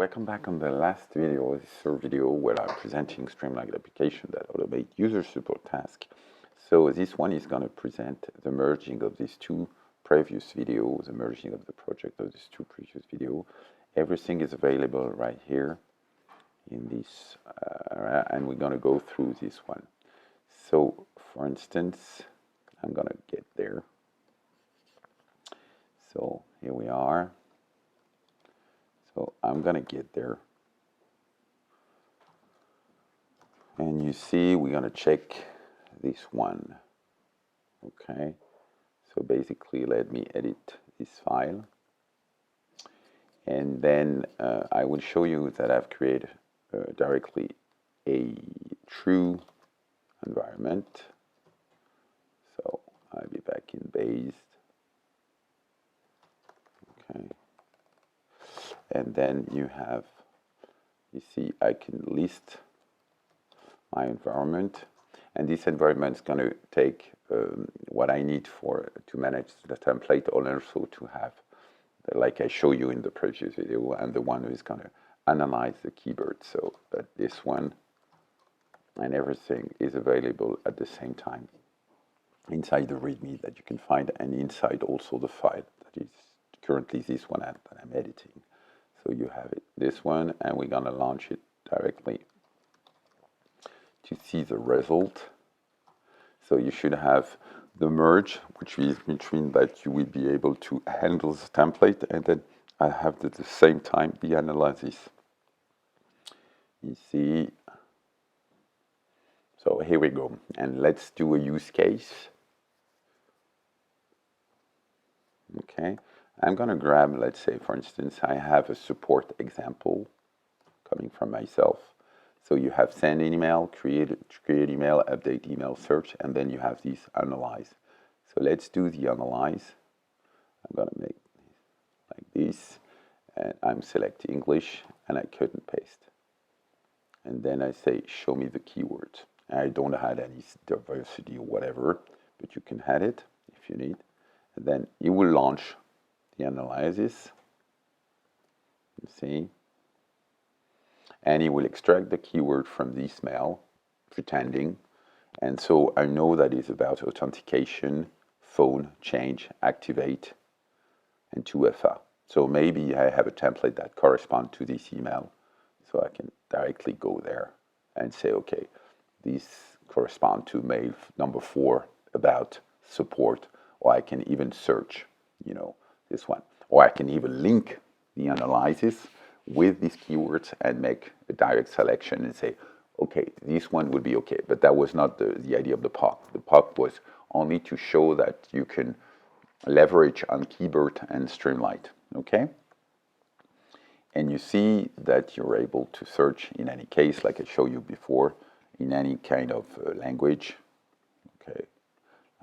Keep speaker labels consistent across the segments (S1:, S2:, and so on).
S1: welcome back on the last video, this third video where I'm presenting Streamlit application that automate user support tasks. So this one is going to present the merging of these two previous videos, the merging of the project of these two previous videos. Everything is available right here in this, and we're going to go through this one. So for instance, I'm going to get there. So here we are. So I'm going to get there. And you see, we're going to check this one. Okay. So basically, let me edit this file. And then I will show you that I've created directly a true environment. So I'll be back in base. Okay. And then you have, you see, I can list my environment, and this environment is going to take what I need to manage the template, or also to have, like I show you in the previous video, and the one who is going to analyze the KeyBERT. So this one and everything is available at the same time inside the README that you can find, and inside also the file that is currently this one that I'm editing. So you have it, this one, and we're going to launch it directly to see the result. So you should have the merge, which means that you will be able to handle the template, and then I have at the same time the analysis. You see. So here we go, and let's do a use case. Okay. I'm going to grab, let's say, for instance, I have a support example coming from myself. So you have send an email, create email, update email, search, and then you have these analyze. So let's do the analyze. I'm going to make like this, and I'm selecting English, and I cut and paste. And then I say, show me the keywords. I don't add any diversity or whatever, but you can add it if you need. And then it will launch the analysis, you see, and it will extract the keyword from this mail, pretending, and so I know that it's about authentication, phone, change, activate, and 2FA. So maybe I have a template that corresponds to this email, so I can directly go there and say, okay, these correspond to mail number 4 about support, or I can even search, you know, this one, or I can even link the analysis with these keywords and make a direct selection and say, okay, this one would be okay. But that was not the idea of the POC. The POC was only to show that you can leverage on KeyBERT and Streamlit, okay? And you see that you're able to search in any case, like I showed you before, in any kind of language, okay?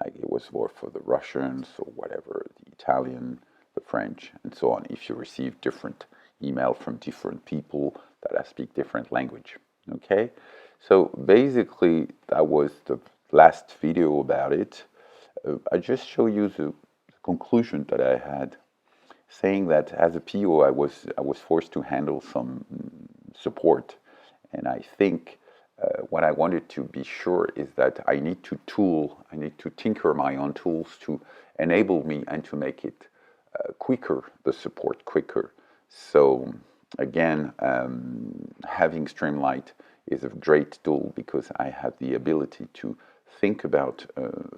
S1: Like it was more for the Russians or whatever, the Italian, the French, and so on, if you receive different email from different people that speak different language, okay? So basically, that was the last video about it. I just show you the conclusion that I had, saying that as a PO, I was forced to handle some support, and I think what I wanted to be sure is that I need to tinker my own tools to enable me and to make it quicker, the support quicker. So again, having Streamlit is a great tool because I have the ability to think about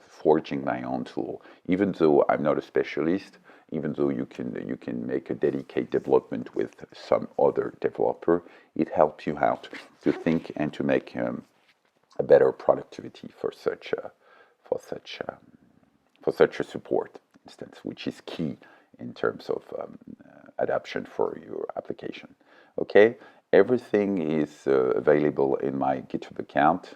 S1: forging my own tool. Even though I'm not a specialist, even though you can make a dedicated development with some other developer, it helps you out to think and to make a better productivity for such a support instance, which is key in terms of adoption for your application. Okay, everything is available in my GitHub account,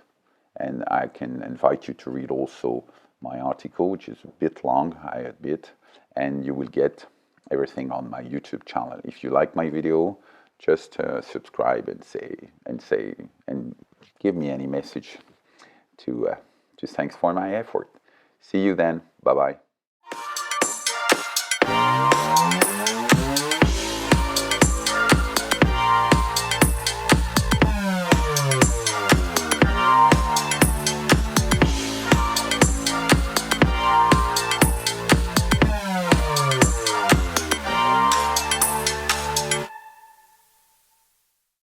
S1: and I can invite you to read also my article, which is a bit long, I admit, and you will get everything on my YouTube channel. If you like my video, just subscribe and give me any message to thanks for my effort. See you then. Bye bye.